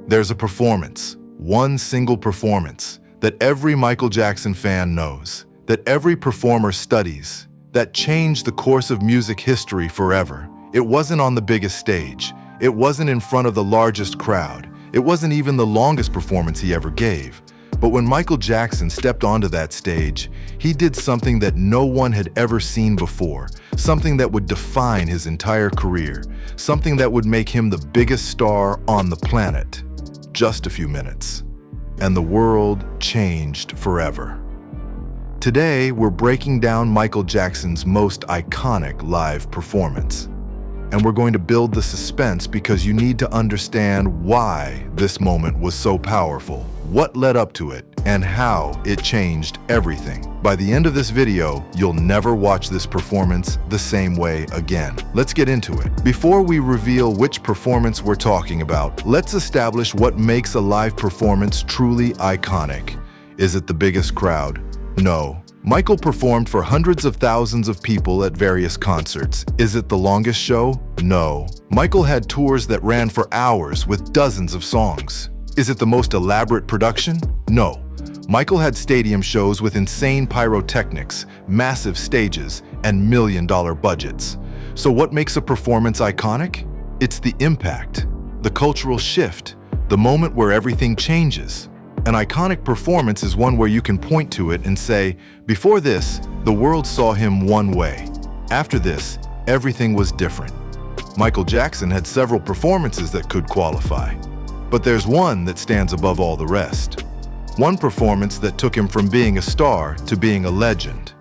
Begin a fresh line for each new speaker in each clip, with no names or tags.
There's a performance, one single performance, that every Michael Jackson fan knows, that every performer studies, that changed the course of music history forever. It wasn't on the biggest stage. It wasn't in front of the largest crowd. It wasn't even the longest performance he ever gave. But when Michael Jackson stepped onto that stage, he did something that no one had ever seen before, something that would define his entire career, something that would make him the biggest star on the planet. Just a few minutes, and the world changed forever. Today, we're breaking down Michael Jackson's most iconic live performance. And we're going to build the suspense because you need to understand why this moment was so powerful, what led up to it, and how it changed everything. By the end of this video, you'll never watch this performance the same way again. Let's get into it. Before we reveal which performance we're talking about, let's establish what makes a live performance truly iconic. Is it the biggest crowd? No. Michael performed for hundreds of thousands of people at various concerts. Is it the longest show? No. Michael had tours that ran for hours with dozens of songs. Is it the most elaborate production? No. Michael had stadium shows with insane pyrotechnics, massive stages, and million-dollar budgets. So what makes a performance iconic? It's the impact, the cultural shift, the moment where everything changes. An iconic performance is one where you can point to it and say, before this, the world saw him one way. After this, everything was different. Michael Jackson had several performances that could qualify. But there's one that stands above all the rest. One performance that took him from being a star to being a legend.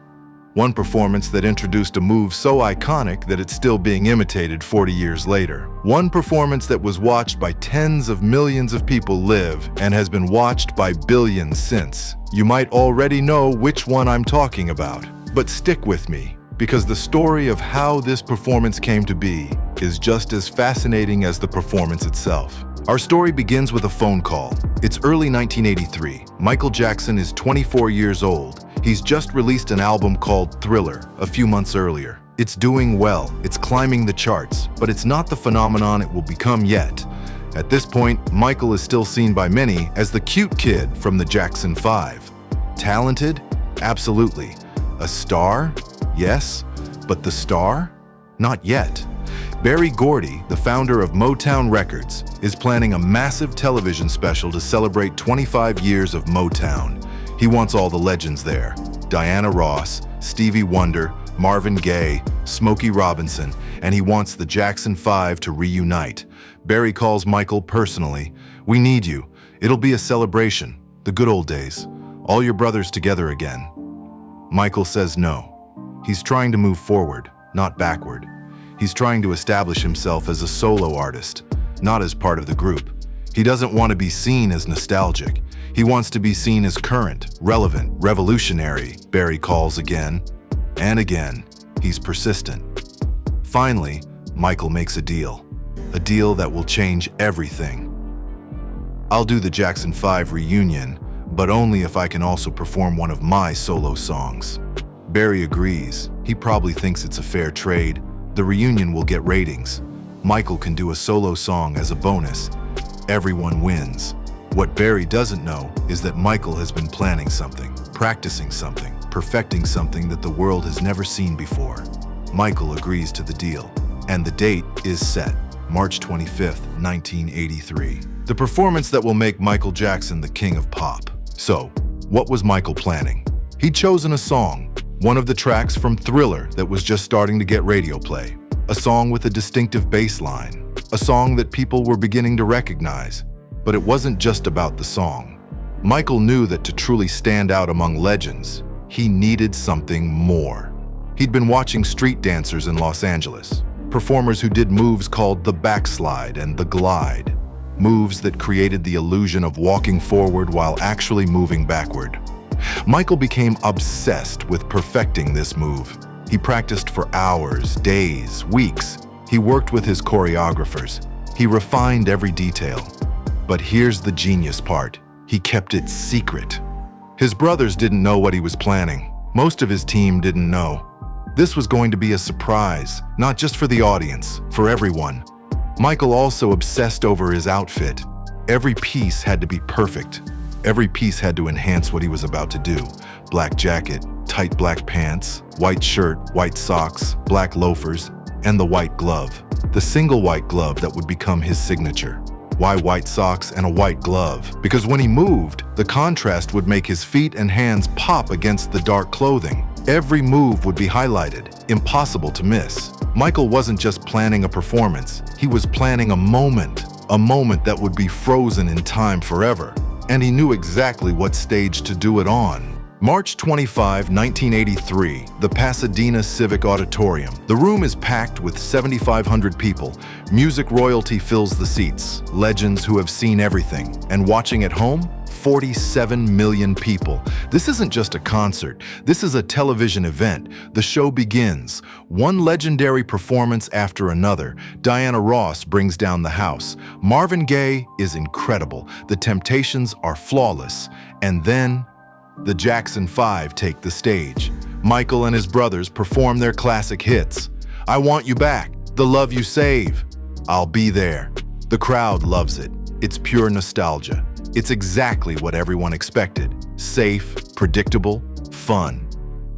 One performance that introduced a move so iconic that it's still being imitated 40 years later. One performance that was watched by tens of millions of people live and has been watched by billions since. You might already know which one I'm talking about, but stick with me, because the story of how this performance came to be is just as fascinating as the performance itself. Our story begins with a phone call. It's early 1983. Michael Jackson is 24 years old. He's just released an album called Thriller a few months earlier. It's doing well, it's climbing the charts, but it's not the phenomenon it will become yet. At this point, Michael is still seen by many as the cute kid from the Jackson 5. Talented? Absolutely. A star? Yes. But the star? Not yet. Berry Gordy, the founder of Motown Records, is planning a massive television special to celebrate 25 years of Motown. He wants all the legends there. Diana Ross, Stevie Wonder, Marvin Gaye, Smokey Robinson, and he wants the Jackson 5 to reunite. Berry calls Michael personally. We need you. It'll be a celebration. The good old days. All your brothers together again. Michael says no. He's trying to move forward, not backward. He's trying to establish himself as a solo artist, not as part of the group. He doesn't want to be seen as nostalgic. He wants to be seen as current, relevant, revolutionary, Berry calls again and again. He's persistent. Finally, Michael makes a deal that will change everything. I'll do the Jackson 5 reunion, but only if I can also perform one of my solo songs. Berry agrees. He probably thinks it's a fair trade. The reunion will get ratings. Michael can do a solo song as a bonus. Everyone wins. What Berry doesn't know is that Michael has been planning something, practicing something, perfecting something that the world has never seen before. Michael agrees to the deal, and the date is set, March 25th, 1983. The performance that will make Michael Jackson the king of pop. So, what was Michael planning? He'd chosen a song, one of the tracks from Thriller that was just starting to get radio play. A song with a distinctive bass line, a song that people were beginning to recognize. But it wasn't just about the song. Michael knew that to truly stand out among legends, he needed something more. He'd been watching street dancers in Los Angeles, performers who did moves called the backslide and the glide, moves that created the illusion of walking forward while actually moving backward. Michael became obsessed with perfecting this move. He practiced for hours, days, weeks. He worked with his choreographers. He refined every detail. But here's the genius part. He kept it secret. His brothers didn't know what he was planning. Most of his team didn't know. This was going to be a surprise, not just for the audience, for everyone. Michael also obsessed over his outfit. Every piece had to be perfect. Every piece had to enhance what he was about to do. Black jacket, tight black pants, white shirt, white socks, black loafers, and the white glove. The single white glove that would become his signature. Why white socks and a white glove? Because when he moved, the contrast would make his feet and hands pop against the dark clothing. Every move would be highlighted, impossible to miss. Michael wasn't just planning a performance, he was planning a moment that would be frozen in time forever. And he knew exactly what stage to do it on. March 25, 1983, the Pasadena Civic Auditorium. The room is packed with 7,500 people. Music royalty fills the seats, legends who have seen everything. And watching at home, 47 million people. This isn't just a concert, this is a television event. The show begins. One legendary performance after another. Diana Ross brings down the house. Marvin Gaye is incredible. The Temptations are flawless. And then, the Jackson 5 take the stage. Michael and his brothers perform their classic hits. I Want You Back, The Love You Save, I'll Be There. The crowd loves it. It's pure nostalgia. It's exactly what everyone expected. Safe, predictable, fun.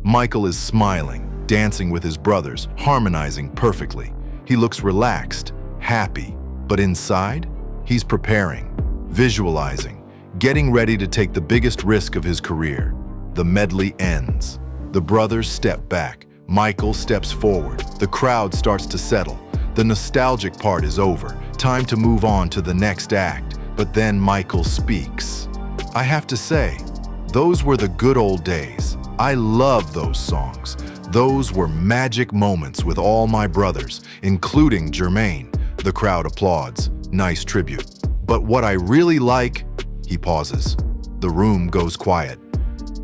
Michael is smiling, dancing with his brothers, harmonizing perfectly. He looks relaxed, happy, but inside, he's preparing, visualizing, getting ready to take the biggest risk of his career. The medley ends. The brothers step back. Michael steps forward. The crowd starts to settle. The nostalgic part is over. Time to move on to the next act. But then Michael speaks. I have to say, those were the good old days. I love those songs. Those were magic moments with all my brothers, including Jermaine. The crowd applauds. Nice tribute. But what I really like, he pauses. The room goes quiet.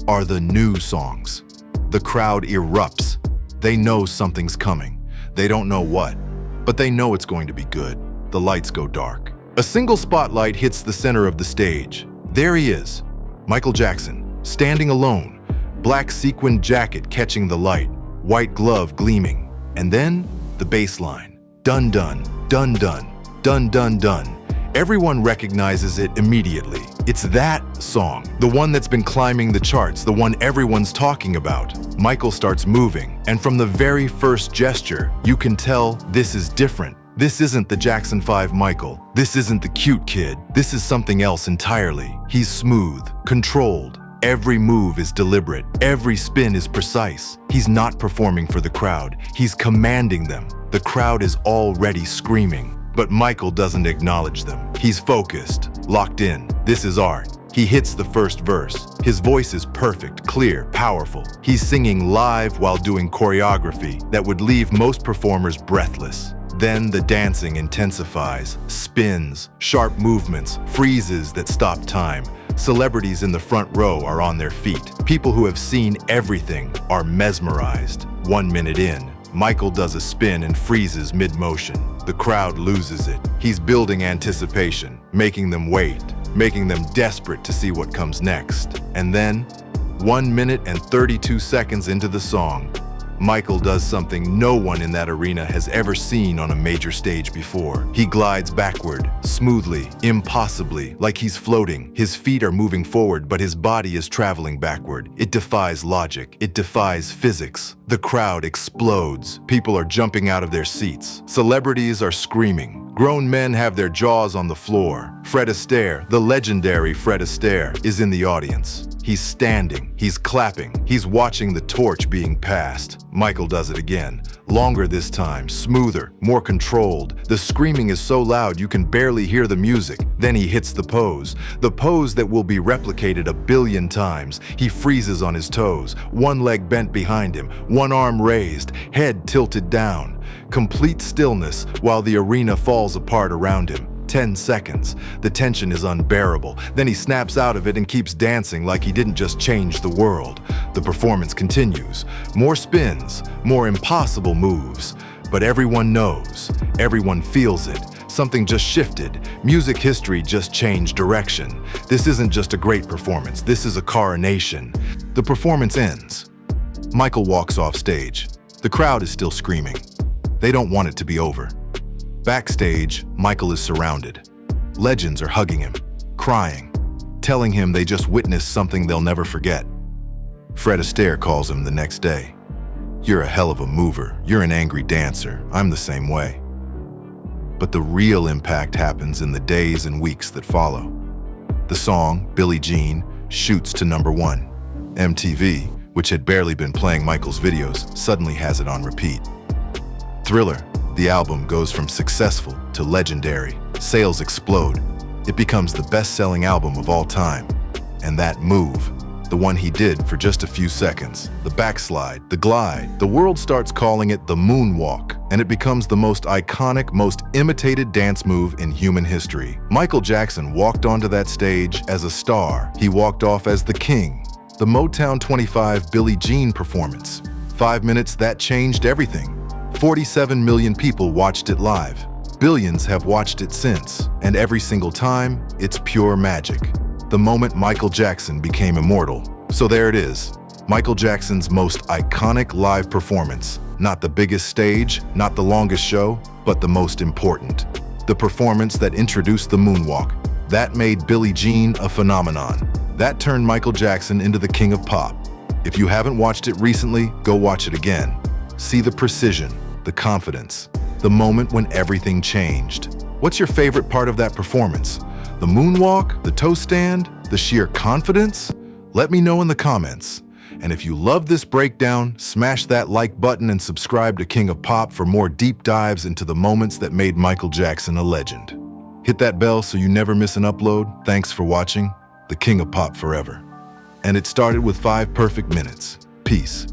Are the new songs. The crowd erupts. They know something's coming. They don't know what, but they know it's going to be good. The lights go dark. A single spotlight hits the center of the stage. There he is, Michael Jackson, standing alone, black sequined jacket catching the light, white glove gleaming. And then, the bass line. Dun dun, dun dun, dun dun dun. Everyone recognizes it immediately. It's that song, the one that's been climbing the charts, the one everyone's talking about. Michael starts moving, and from the very first gesture, you can tell this is different. This isn't the Jackson 5 Michael. This isn't the cute kid. This is something else entirely. He's smooth, controlled. Every move is deliberate. Every spin is precise. He's not performing for the crowd. He's commanding them. The crowd is already screaming. But Michael doesn't acknowledge them. He's focused, locked in. This is art. He hits the first verse. His voice is perfect, clear, powerful. He's singing live while doing choreography that would leave most performers breathless. Then the dancing intensifies, spins, sharp movements, freezes that stop time. Celebrities in the front row are on their feet. People who have seen everything are mesmerized. 1 minute in, Michael does a spin and freezes mid-motion. The crowd loses it. He's building anticipation, making them wait, making them desperate to see what comes next. And then, 1 minute and 32 seconds into the song, Michael does something no one in that arena has ever seen on a major stage before. He glides backward, smoothly, impossibly, like he's floating. His feet are moving forward, but his body is traveling backward. It defies logic. It defies physics. The crowd explodes. People are jumping out of their seats. Celebrities are screaming. Grown men have their jaws on the floor. Fred Astaire, the legendary Fred Astaire, is in the audience. He's standing, he's clapping, he's watching the torch being passed. Michael does it again. Longer this time, smoother, more controlled. The screaming is so loud you can barely hear the music. Then he hits the pose that will be replicated 1 billion times. He freezes on his toes, one leg bent behind him, one arm raised, head tilted down. Complete stillness while the arena falls apart around him. 10 seconds. The tension is unbearable. Then he snaps out of it and keeps dancing like he didn't just change the world. The performance continues. More spins, more impossible moves. But everyone knows, everyone feels it. Something just shifted. Music history just changed direction. This isn't just a great performance. This is a coronation. The performance ends. Michael walks off stage. The crowd is still screaming. They don't want it to be over. Backstage, Michael is surrounded. Legends are hugging him, crying, telling him they just witnessed something they'll never forget. Fred Astaire calls him the next day. "You're a hell of a mover. You're an angry dancer. I'm the same way." But the real impact happens in the days and weeks that follow. The song, Billie Jean, shoots to #1. MTV, which had barely been playing Michael's videos, suddenly has it on repeat. Thriller, the album, goes from successful to legendary. Sales explode. It becomes the best-selling album of all time. And that move, the one he did for just a few seconds, the backslide, the glide, the world starts calling it the Moonwalk, and it becomes the most iconic, most imitated dance move in human history. Michael Jackson walked onto that stage as a star. He walked off as the king. The Motown 25 Billie Jean performance. 5 minutes that changed everything. 47 million people watched it live. Billions have watched it since, and every single time, it's pure magic. The moment Michael Jackson became immortal. So there it is, Michael Jackson's most iconic live performance. Not the biggest stage, not the longest show, but the most important. The performance that introduced the Moonwalk. That made Billie Jean a phenomenon. That turned Michael Jackson into the king of pop. If you haven't watched it recently, go watch it again. See the precision, the confidence, the moment when everything changed. What's your favorite part of that performance? The moonwalk, the toe stand, the sheer confidence? Let me know in the comments. And if you love this breakdown, smash that like button and subscribe to King of Pop for more deep dives into the moments that made Michael Jackson a legend. Hit that bell so you never miss an upload. Thanks for watching. The King of Pop forever. And it started with 5 perfect minutes. Peace.